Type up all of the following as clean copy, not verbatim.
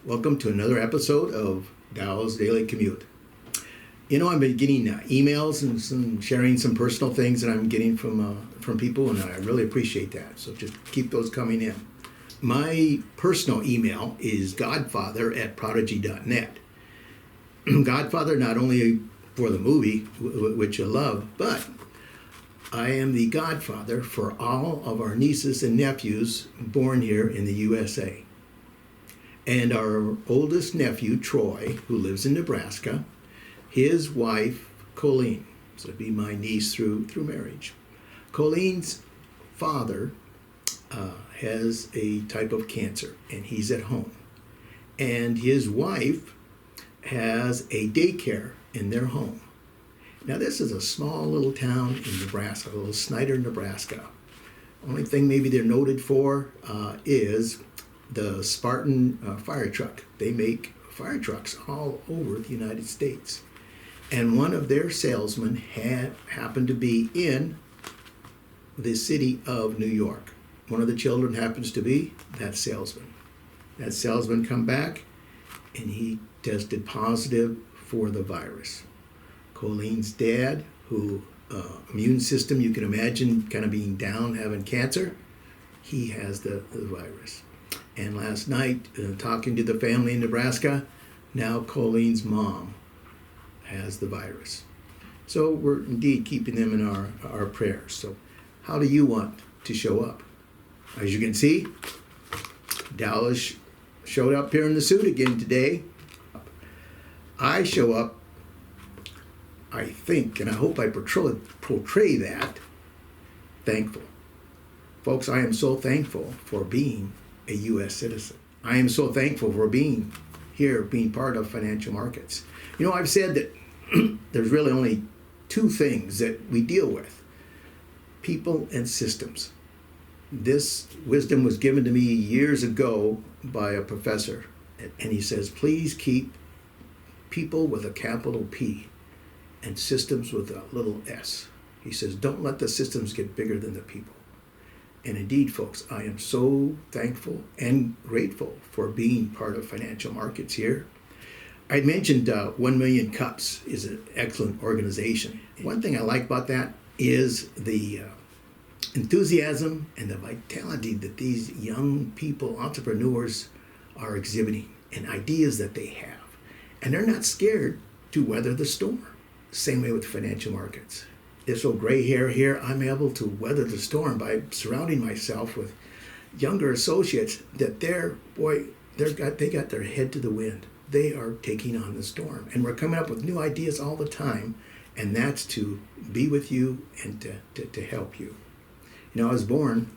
Welcome to another episode of Dow's Daily Commute. You know, I've been getting emails and sharing some personal things that I'm getting from people, and I really appreciate that. So just keep those coming in. My personal email is godfather@prodigy.net. Godfather not only for the movie, which you love, but I am the godfather for all of our nieces and nephews born here in the USA. And our oldest nephew, Troy, who lives in Nebraska, his wife, Colleen, so it'd be my niece through marriage. Colleen's father has a type of cancer, and he's at home. And his wife has a daycare in their home. Now, this is a small little town in Nebraska, little Snyder, Nebraska. Only thing maybe they're noted for is the Spartan fire truck. They make fire trucks all over the United States. And one of their salesmen happened to be in the city of New York. One of the children happens to be that salesman. That salesman come back, and he tested positive for the virus. Colleen's dad, who immune system, you can imagine kind of being down, having cancer, he has the virus. And last night, talking to the family in Nebraska, now Colleen's mom has the virus. So we're indeed keeping them in our prayers. So how do you want to show up? As you can see, Dallas showed up here in the suit again today. I show up, I think, and I hope I portray that, thankful. Folks, I am so thankful for being a U.S. citizen. I am so thankful for being here, being part of financial markets. You know, I've said that there's really only two things that we deal with: people and systems. This wisdom was given to me years ago by a professor, and he says, please keep people with a capital P and systems with a little s. He says, don't let the systems get bigger than the people. And indeed, folks, I am so thankful and grateful for being part of financial markets here. I mentioned 1 Million Cups is an excellent organization. One thing I like about that is the enthusiasm and the vitality that these young people, entrepreneurs, are exhibiting, and ideas that they have. And they're not scared to weather the storm. Same way with financial markets. This old gray hair here, I'm able to weather the storm by surrounding myself with younger associates that they got their head to the wind. They are taking on the storm. And we're coming up with new ideas all the time, and that's to be with you and to help you. You know, I was born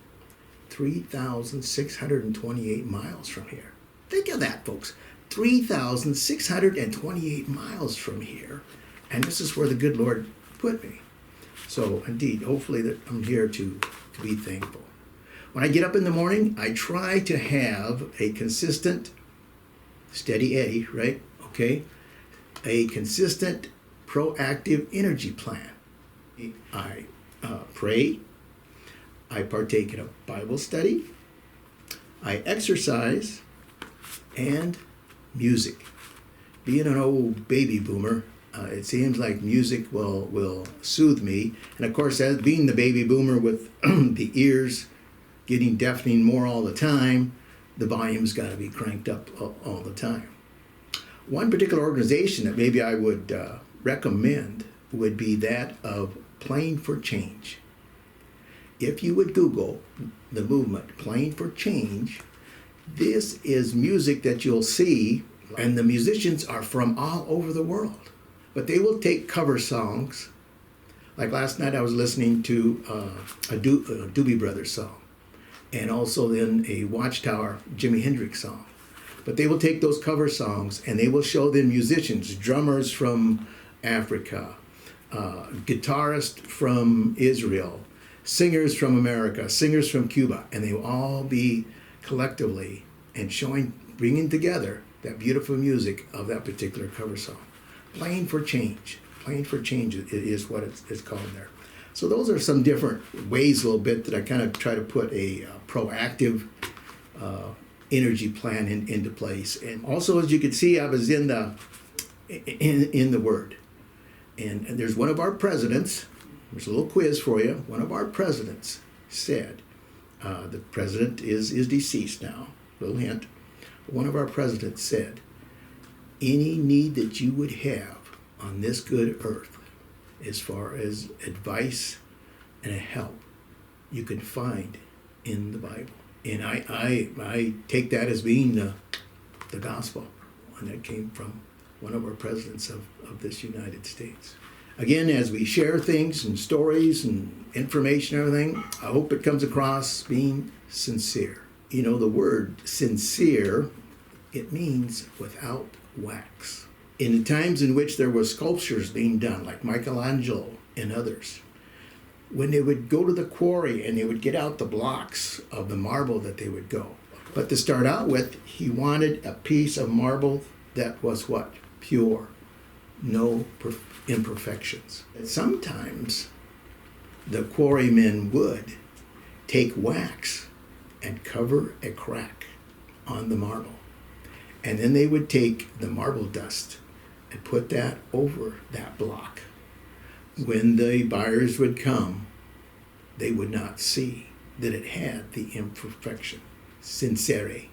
3,628 miles from here. Think of that, folks. 3,628 miles from here. And this is where the good Lord put me. So, indeed, hopefully that I'm here to be thankful. When I get up in the morning, I try to have a consistent, steady Eddie, right? Okay? A consistent, proactive energy plan. I pray. I partake in a Bible study. I exercise. And music. Being an old baby boomer, it seems like music will soothe me. And of course, as being the baby boomer with the ears getting deafening more all the time, the volume's got to be cranked up all the time. One particular organization that maybe I would recommend would be that of Playing for Change. If you would Google the movement Playing for Change, this is music that you'll see, and the musicians are from all over the world. But they will take cover songs. Like last night I was listening to a Doobie Brothers song, and also then a Watchtower Jimi Hendrix song. But they will take those cover songs, and they will show them musicians, drummers from Africa, guitarists from Israel, singers from America, singers from Cuba, and they will all be collectively and bringing together that beautiful music of that particular cover song. Playing for Change. Playing for Change is what it's called there. So those are some different ways a little bit that I kind of try to put a proactive energy plan into place. And also, as you can see, I was in the Word. And there's one of our presidents, there's a little quiz for you. One of our presidents said, the president is deceased now, little hint. One of our presidents said, any need that you would have on this good earth, as far as advice and help, you can find in the Bible. And I take that as being the gospel, one that came from one of our presidents of this United States. Again, as we share things and stories and information and everything, I hope it comes across being sincere. You know, the word sincere, it means without wax. In the times in which there were sculptures being done, like Michelangelo and others, when they would go to the quarry and they would get out the blocks of the marble that they would go. But to start out with, he wanted a piece of marble that was what? Pure. No imperfections. Sometimes the quarrymen would take wax and cover a crack on the marble. And then they would take the marble dust and put that over that block. When the buyers would come, they would not see that it had the imperfection. Sincere,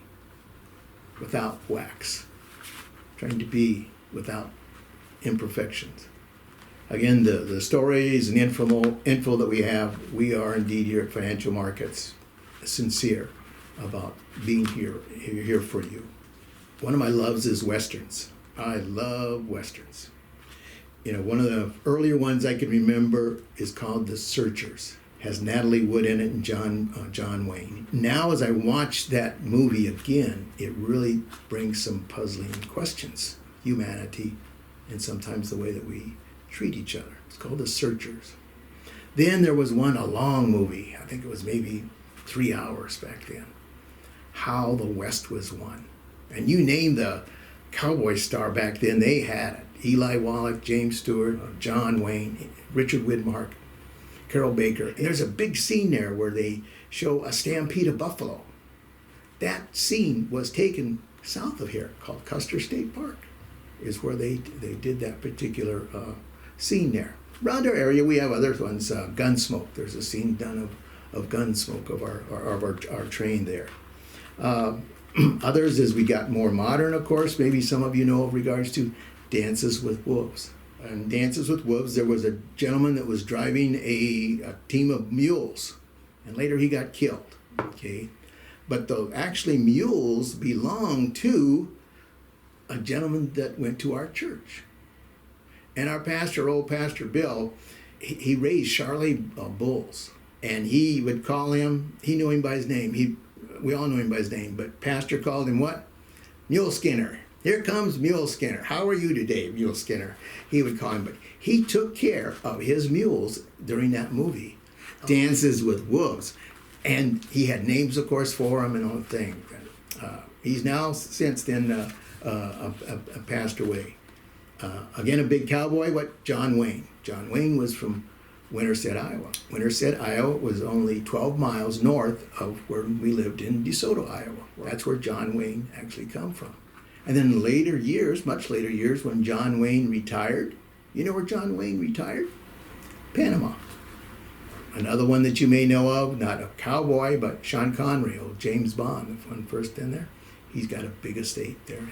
without wax. Trying to be without imperfections. Again, the stories and info that we have, we are indeed here at Financial Markets sincere about being here for you. One of my loves is Westerns. I love Westerns. You know, one of the earlier ones I can remember is called The Searchers. Has Natalie Wood in it and John Wayne. Now, as I watch that movie again, it really brings some puzzling questions. Humanity and sometimes the way that we treat each other. It's called The Searchers. Then there was one, a long movie. I think it was maybe 3 hours back then. How the West Was Won. And you name the cowboy star back then, they had it. Eli Wallach, James Stewart, John Wayne, Richard Widmark, Carol Baker. And there's a big scene there where they show a stampede of buffalo. That scene was taken south of here, called Custer State Park, is where they did that particular scene there. Around our area, we have other ones, Gunsmoke. There's a scene done of Gunsmoke of our train there. Others, as we got more modern, of course, maybe some of you know of regards to Dances with Wolves. In Dances with Wolves, there was a gentleman that was driving a team of mules, and later he got killed. Okay, but the actually mules belonged to a gentleman that went to our church, and our pastor, old Pastor Bill, he raised Charlie bulls, and he would call him. He knew him by his name. We all know him by his name, but Pastor called him what? Mule Skinner. Here comes Mule Skinner. How are you today, Mule Skinner? He would call him, but he took care of his mules during that movie, Dances with Wolves. And he had names, of course, for them and all the thing. He's now, since then, passed away. Again, a big cowboy, John Wayne. John Wayne was from Winterset, Iowa. Winterset, Iowa was only 12 miles north of where we lived in DeSoto, Iowa. That's where John Wayne actually come from. And then later years, much later years, when John Wayne retired, you know where John Wayne retired? Panama. Another one that you may know of, not a cowboy, but Sean Connery, old James Bond, the one first in there. He's got a big estate there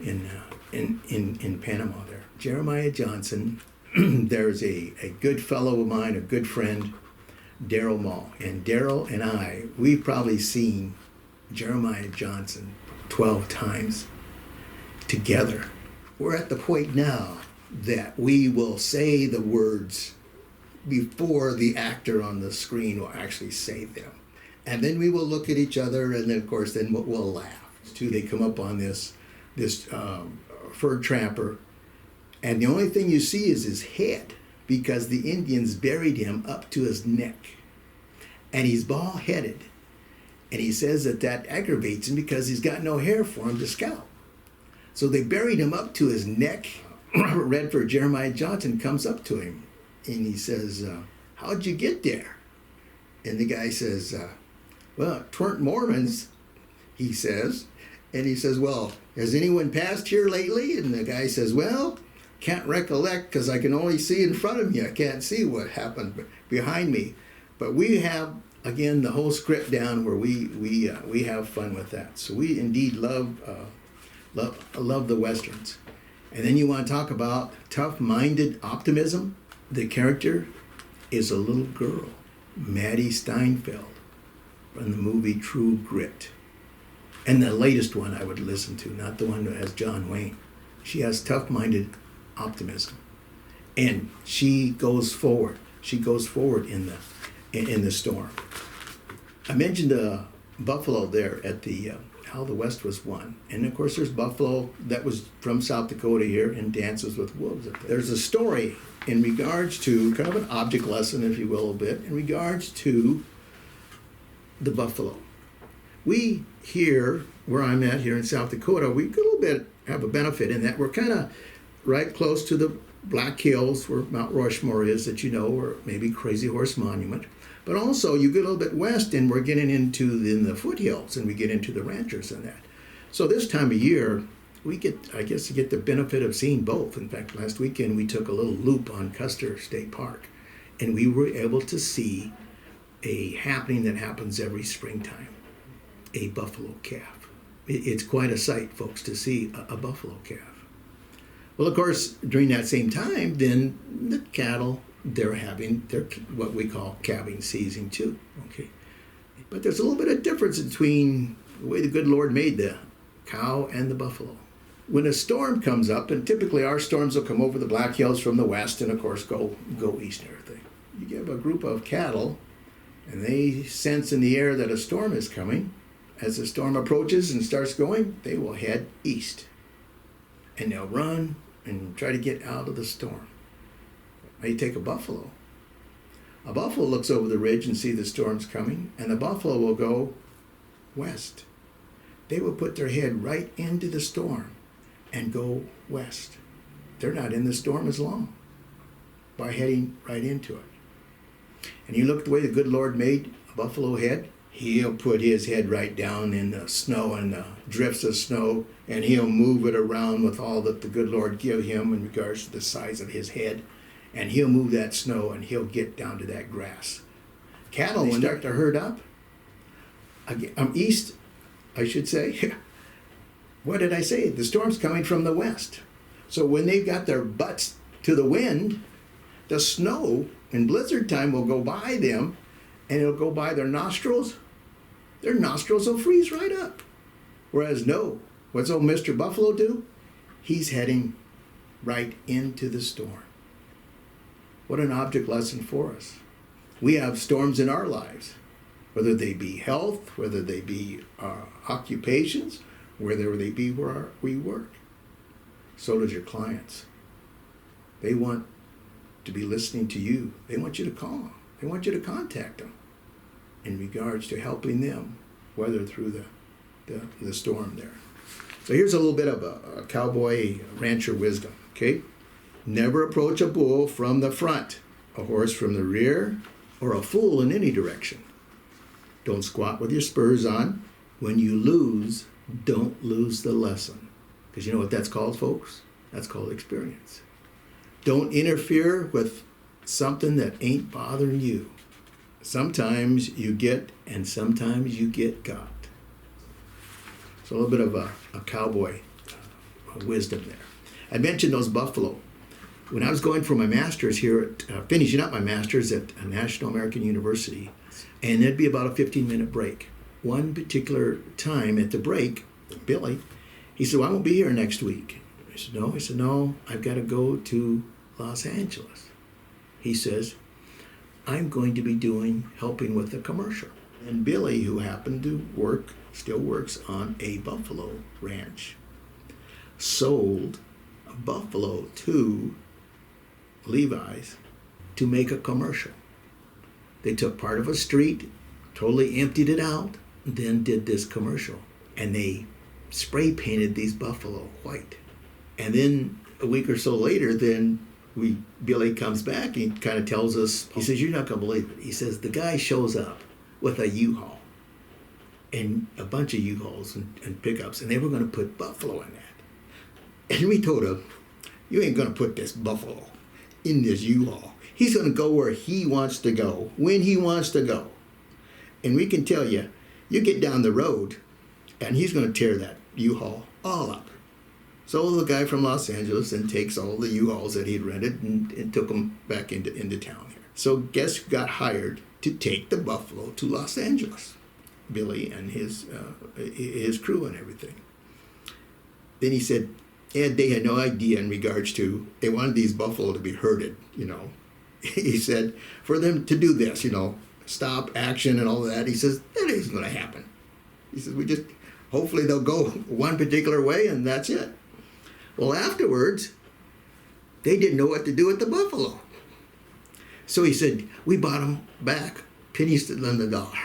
in Panama there. Jeremiah Johnson, there's a good fellow of mine, a good friend, Daryl Mall. And Daryl and I, we've probably seen Jeremiah Johnson 12 times together. We're at the point now that we will say the words before the actor on the screen will actually say them. And then we will look at each other, and then, of course, then we'll laugh. They come up on this fur trapper, and the only thing you see is his head, because the Indians buried him up to his neck. And he's bald-headed. And he says that aggravates him because he's got no hair for him to scalp. So they buried him up to his neck. Robert Redford, Jeremiah Johnson, comes up to him, and he says, how'd you get there? And the guy says, well, 'tweren't Mormons. he says. And he says, well, has anyone passed here lately? And the guy says, well, can't recollect because I can only see in front of me. I can't see what happened behind me. But we have, again, the whole script down where we have fun with that. So we indeed love the Westerns. And then you want to talk about tough-minded optimism. The character is a little girl, Maddie Steinfeld, from the movie True Grit. And the latest one I would listen to, not the one that has John Wayne. She has tough-minded optimism. And she goes forward. She goes forward in the storm. I mentioned Buffalo there at the How the West Was Won. And of course there's Buffalo that was from South Dakota here in Dances with Wolves. There's a story in regards to, kind of an object lesson, if you will, a bit, in regards to the buffalo. We here, where I'm at here in South Dakota, we a little bit have a benefit in that we're kind of right close to the Black Hills where Mount Rushmore is, that you know, or maybe Crazy Horse Monument. But also you get a little bit west and we're getting into the foothills and we get into the ranchers and that. So this time of year, we get, I guess, you get the benefit of seeing both. In fact, last weekend we took a little loop on Custer State Park and we were able to see a happening that happens every springtime. A buffalo calf. It's quite a sight, folks, to see a buffalo calf. Well, of course, during that same time, then the cattle, they're having their what we call calving season too. Okay, but there's a little bit of difference between the way the good Lord made the cow and the buffalo. When a storm comes up, and typically our storms will come over the Black Hills from the west, and of course go east and everything. You give a group of cattle, and they sense in the air that a storm is coming. As the storm approaches and starts going, they will head east. And they'll run and try to get out of the storm. Now you take a buffalo. A buffalo looks over the ridge and sees the storm's coming, and the buffalo will go west. They will put their head right into the storm and go west. They're not in the storm as long by heading right into it. And you look at the way the good Lord made a buffalo head. He'll put his head right down in the snow and the drifts of snow, and he'll move it around with all that the good Lord give him in regards to the size of his head. And he'll move that snow and he'll get down to that grass. Cattle, when they start to herd up, east, I should say. What did I say? The storm's coming from the west. So when they've got their butts to the wind, the snow in blizzard time will go by them, and it'll go by their nostrils. Their nostrils will freeze right up. Whereas no, what's old Mr. Buffalo do? He's heading right into the storm. What an object lesson for us. We have storms in our lives, whether they be health, whether they be occupations, whether they be where we work. So does your clients. They want to be listening to you. They want you to call them. They want you to contact them in regards to helping them weather through the storm there. So here's a little bit of a cowboy rancher wisdom, okay? Never approach a bull from the front, a horse from the rear, or a fool in any direction. Don't squat with your spurs on. When you lose, don't lose the lesson. Because you know what that's called, folks? That's called experience. Don't interfere with something that ain't bothering you. Sometimes you get, and sometimes you get got. So a little bit of a cowboy wisdom there. I mentioned those buffalo. When I was going for my master's here, finishing up my master's at National American University, and there'd be about a 15-minute break. One particular time at the break, Billy, he said, well, I won't be here next week. I said, no. He said, no, I've got to go to Los Angeles. He says, I'm going to be helping with a commercial. And Billy, who happened to still works on a buffalo ranch, sold a buffalo to Levi's to make a commercial. They took part of a street, totally emptied it out, then did this commercial. And they spray painted these buffalo white. And then a week or so later, Billy comes back and he kind of tells us, he says, you're not going to believe it. He says, the guy shows up with a U-Haul. and a bunch of U-Hauls and pickups, and they were going to put buffalo in that. And we told him, you ain't going to put this buffalo in this U-Haul. He's going to go where he wants to go, when he wants to go. And we can tell you, you get down the road, and he's going to tear that U-Haul all up. So the guy from Los Angeles then takes all the U-Hauls that he'd rented and took them back into town here. So guess who got hired to take the buffalo to Los Angeles? Billy and his crew and everything. Then he said, Ed, they had no idea in regards to, they wanted these buffalo to be herded, you know. He said, for them to do this, you know, stop action and all that, he says, that isn't going to happen. He says, hopefully they'll go one particular way and that's it. Well, afterwards, they didn't know what to do with the buffalo. So he said, we bought them back, pennies to the dollar.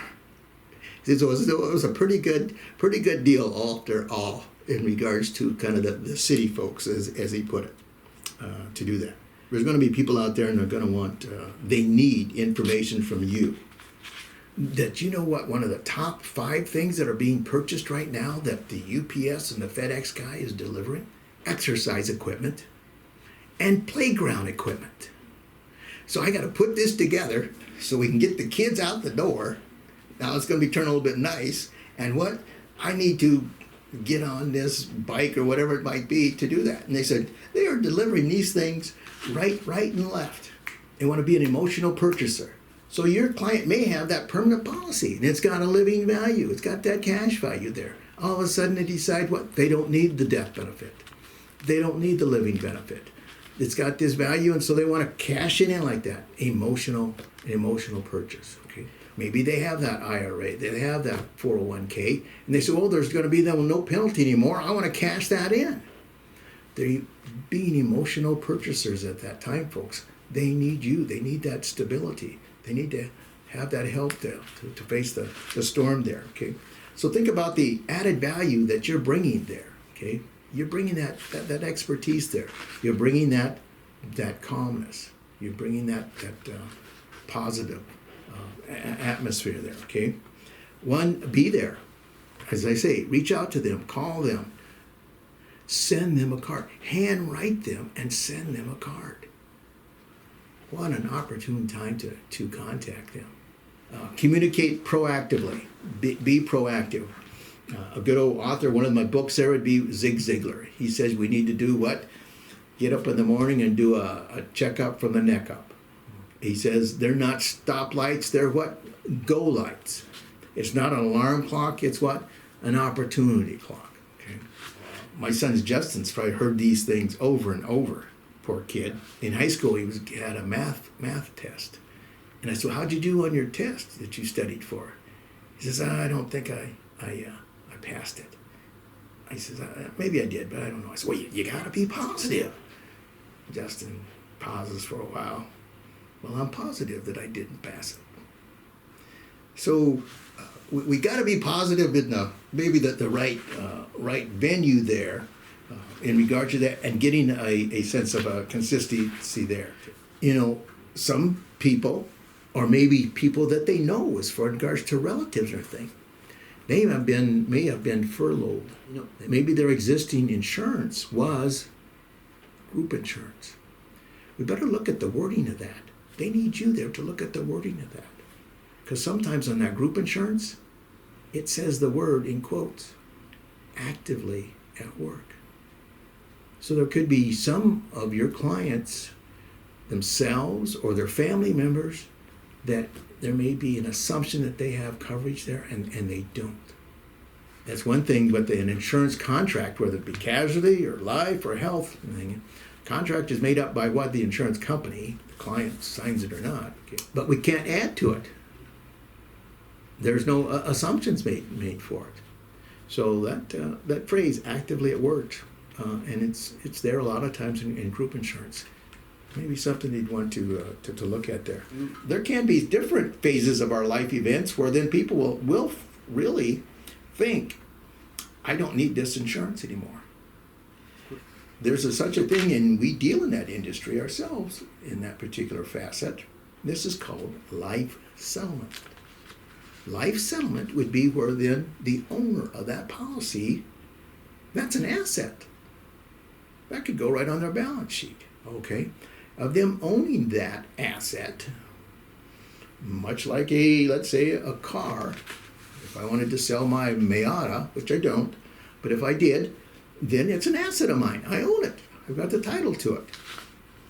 He said, so it was a pretty good deal after all in regards to kind of the city folks, as he put it, to do that. There's going to be people out there and they're going to want, they need information from you. That you know what, one of the top 5 things that are being purchased right now that the UPS and the FedEx guy is delivering? Exercise equipment and playground equipment. So I got to put this together so we can get the kids out the door. Now it's going to be turned a little bit nice. And what? I need to get on this bike or whatever it might be to do that. And they said, they are delivering these things right and left. They want to be an emotional purchaser. So your client may have that permanent policy and it's got a living value. It's got that cash value there. All of a sudden they decide what? They don't need the death benefit. They don't need the living benefit. It's got this value, and so they want to cash it in like that. Emotional purchase. Okay. Maybe they have that IRA, they have that 401k, and they say, "Oh, there's going to be no penalty anymore. I want to cash that in." They're being emotional purchasers at that time, folks. They need you. They need that stability. They need to have that help to face the storm there. Okay. So think about the added value that you're bringing there. Okay. You're bringing that expertise there. You're bringing that calmness. You're bringing that positive atmosphere there, okay? One, be there. As I say, reach out to them, call them, send them a card. Handwrite them and send them a card. What an opportune time to contact them. Communicate proactively. Be proactive. A good old author, one of my books there would be Zig Ziglar. He says we need to do what? Get up in the morning and do a checkup from the neck up. He says they're not stoplights, they're what? Go lights. It's not an alarm clock, it's what? An opportunity clock. Okay. My son's Justin's probably heard these things over and over. Poor kid. In high school he had a math test. And I said, how'd you do on your test that you studied for? He says, I don't think I passed it. I says, maybe I did, but I don't know. I said, well, you got to be positive. Justin pauses for a while. Well, I'm positive that I didn't pass it. So we got to be positive in the right venue there in regard to that, and getting a sense of consistency there. You know, some people, or maybe people that they know as far in regards to relatives or thing, may have been furloughed. You know, maybe their existing insurance was group insurance. We better look at the wording of that. They need you there to look at the wording of that. Because sometimes on that group insurance, it says the word in quotes, actively at work. So there could be some of your clients themselves or their family members that there may be an assumption that they have coverage there and they don't. That's one thing with an insurance contract, whether it be casualty or life or health. Contract is made up by what? The insurance company. The client signs it or not. Okay. But we can't add to it. There's no assumptions made for it. So that phrase, actively at work, and it's there a lot of times in group insurance. Maybe something you'd want to look at there. There can be different phases of our life events where then people will really think, I don't need this insurance anymore. There's such a thing, and we deal in that industry ourselves in that particular facet. This is called life settlement. Life settlement would be where then the owner of that policy, that's an asset. That could go right on their balance sheet, okay? Of them owning that asset, much like let's say a car. If I wanted to sell my Miata, which I don't, but if I did, then it's an asset of mine. I own it. I've got the title to it.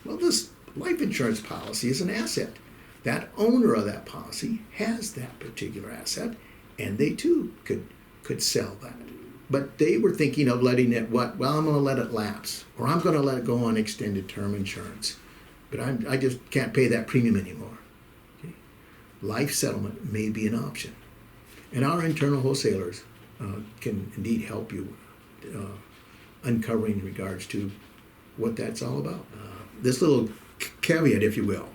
Well, this life insurance policy is an asset. That owner of that policy has that particular asset, and they too could sell that. But they were thinking of letting it well, I'm going to let it lapse, or I'm going to let it go on extended term insurance. But I just can't pay that premium anymore. Okay? Life settlement may be an option. And our internal wholesalers can indeed help you uncovering in regards to what that's all about. This little caveat, if you will.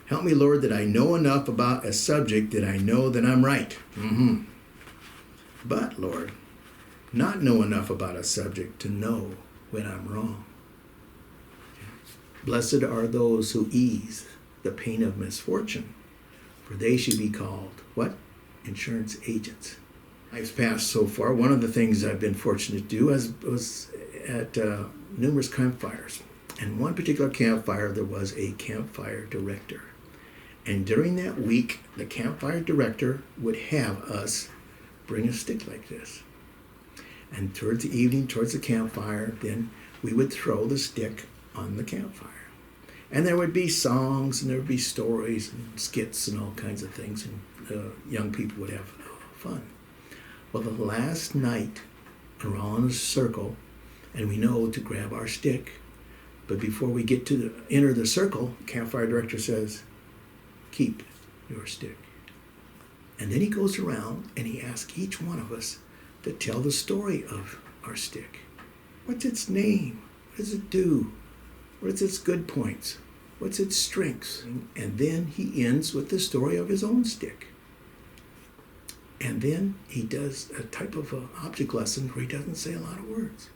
Help me, Lord, that I know enough about a subject that I know that I'm right. But, Lord, not know enough about a subject to know when I'm wrong. Blessed are those who ease the pain of misfortune, for they should be called, what? Insurance agents. Life's passed so far. One of the things I've been fortunate to do was at numerous campfires. And one particular campfire, there was a campfire director. And during that week, the campfire director would have us bring a stick like this. And towards the evening, towards the campfire, then we would throw the stick on the campfire. And there would be songs, and there would be stories and skits and all kinds of things, and young people would have fun. Well, the last night, we're all in a circle, and we know to grab our stick. But before we get to enter the circle, the campfire director says, keep your stick. And then he goes around and he asks each one of us to tell the story of our stick. What's its name? What does it do? What's its good points? What's its strengths? And then he ends with the story of his own stick. And then he does a type of object lesson where he doesn't say a lot of words.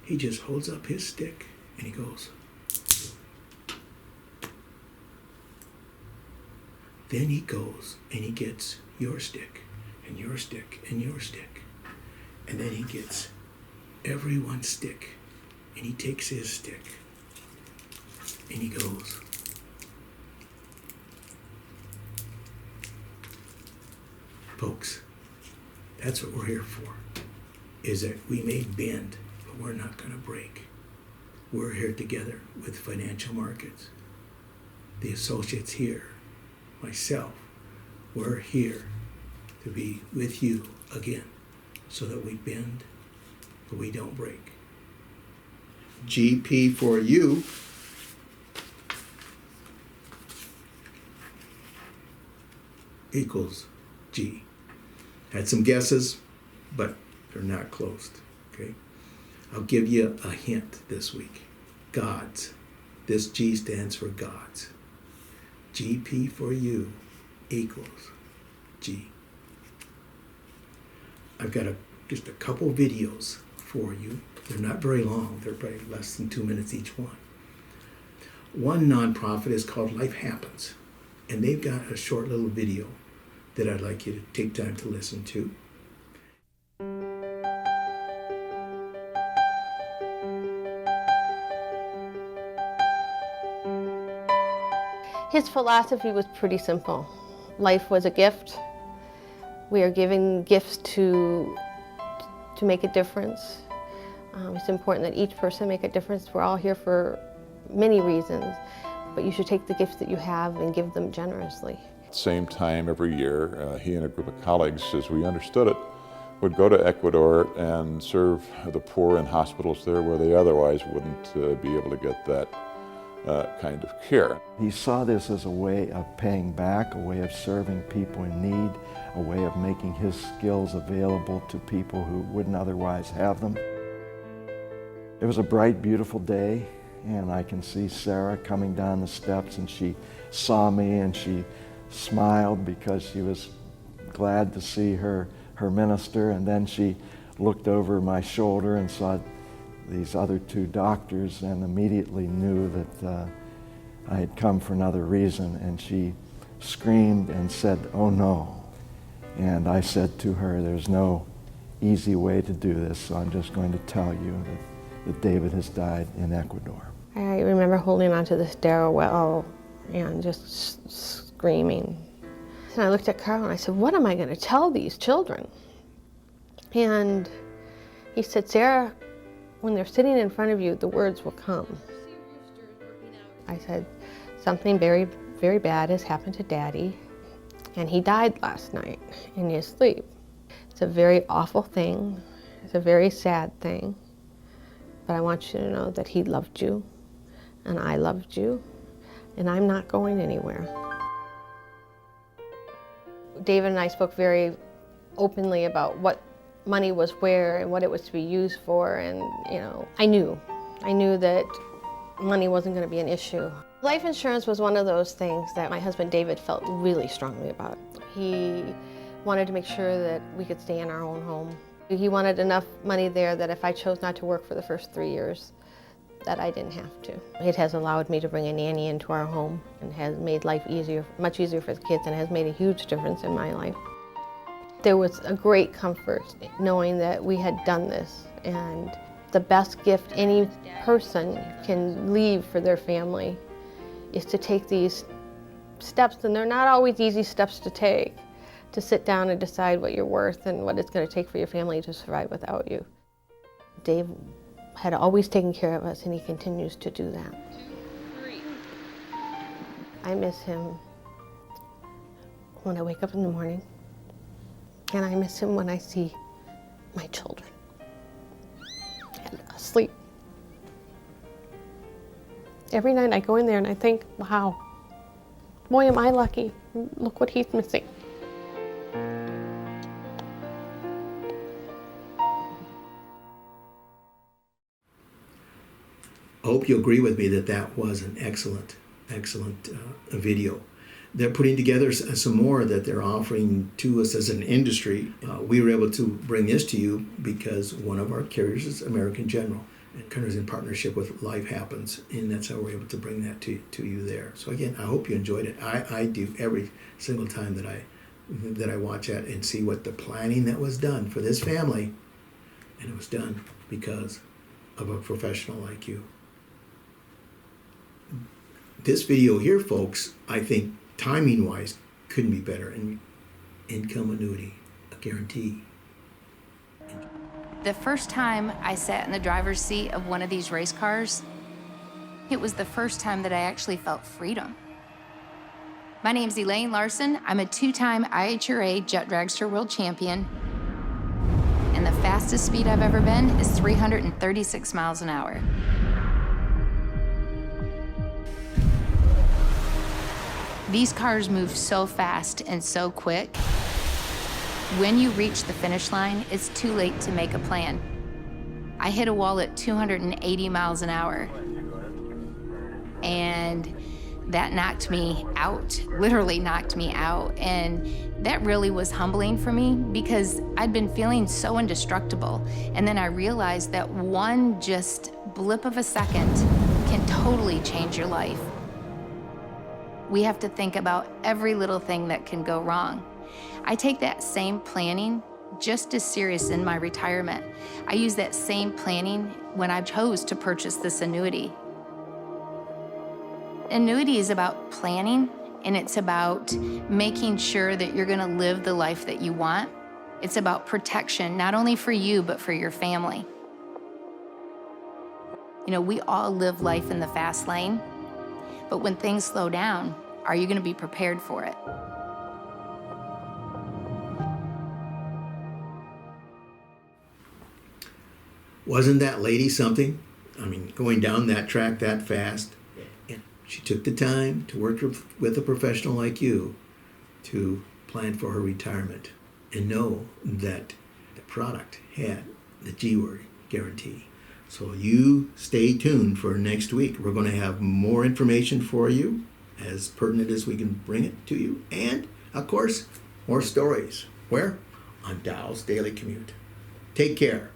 He just holds up his stick and he goes. Then he goes and he gets your stick and your stick and your stick. And then he gets everyone's stick and he takes his stick and he goes. Folks, that's what we're here for, is that we may bend, but we're not going to break. We're here together with financial markets. The associates here, myself, we're here to be with you again so that we bend, but we don't break. GP for you equals G. Had some guesses, but they're not closed, okay? I'll give you a hint this week. God's. This G stands for God's. GP for you equals G. I've got just a couple videos for you. They're not very long. They're probably less than 2 minutes each one. One nonprofit is called Life Happens, and they've got a short little video that I'd like you to take time to listen to. His philosophy was pretty simple. Life was a gift. We are giving gifts to make a difference. It's important that each person make a difference. We're all here for many reasons, but you should take the gifts that you have and give them generously. Same time every year, he and a group of colleagues, as we understood it, would go to Ecuador and serve the poor in hospitals there where they otherwise wouldn't be able to get that kind of care. He saw this as a way of paying back, a way of serving people in need, a way of making his skills available to people who wouldn't otherwise have them. It was a bright, beautiful day, and I can see Sarah coming down the steps, and she saw me and she smiled because she was glad to see her minister, and then she looked over my shoulder and saw these other two doctors and immediately knew that I had come for another reason, and she screamed and said, "Oh no." And I said to her, "There's no easy way to do this, so I'm just going to tell you that David has died in Ecuador." I remember holding onto the stairwell and just screaming. And I looked at Carl and I said, "What am I going to tell these children?" And he said, "Sarah, when they're sitting in front of you, the words will come." I said, "Something very, very bad has happened to Daddy, and he died last night in his sleep. It's a very awful thing. It's a very sad thing. But I want you to know that he loved you, and I loved you, and I'm not going anywhere." David and I spoke very openly about what money was where and what it was to be used for, and I knew that money wasn't going to be an issue. Life insurance was one of those things that my husband David felt really strongly about. He wanted to make sure that we could stay in our own home. He wanted enough money there that if I chose not to work for the first 3 years, that I didn't have to. It has allowed me to bring a nanny into our home and has made life easier, much easier for the kids, and has made a huge difference in my life. There was a great comfort knowing that we had done this, and the best gift any person can leave for their family is to take these steps, and they're not always easy steps to take, to sit down and decide what you're worth and what it's going to take for your family to survive without you. Dave had always taken care of us, and he continues to do that. 2, 3. I miss him when I wake up in the morning, and I miss him when I see my children and asleep. Every night I go in there and I think, wow, boy am I lucky. Look what he's missing. I hope you agree with me that that was an excellent video. They're putting together some more that they're offering to us as an industry. We were able to bring this to you because one of our carriers is American General, and Connors in partnership with Life Happens, and that's how we're able to bring that to you there. So again, I hope you enjoyed it. I do every single time that I watch that and see what the planning that was done for this family, and it was done because of a professional like you. This video here, folks, I think timing-wise couldn't be better. And income annuity, a guarantee. The first time I sat in the driver's seat of one of these race cars, it was the first time that I actually felt freedom. My name's Elaine Larson. I'm a 2-time IHRA Jet Dragster World Champion. And the fastest speed I've ever been is 336 miles an hour. These cars move so fast and so quick. When you reach the finish line, it's too late to make a plan. I hit a wall at 280 miles an hour. And that knocked me out, literally knocked me out. And that really was humbling for me because I'd been feeling so indestructible. And then I realized that one just blip of a second can totally change your life. We have to think about every little thing that can go wrong. I take that same planning just as serious in my retirement. I use that same planning when I chose to purchase this annuity. Annuity is about planning, and it's about making sure that you're gonna live the life that you want. It's about protection, not only for you, but for your family. You know, we all live life in the fast lane, but when things slow down, are you gonna be prepared for it? Wasn't that lady something? I mean, going down that track that fast. And she took the time to work with a professional like you to plan for her retirement and know that the product had the G word, guarantee. So you stay tuned for next week. We're going to have more information for you, as pertinent as we can bring it to you. And, of course, more stories. Where? On Dow's Daily Commute. Take care.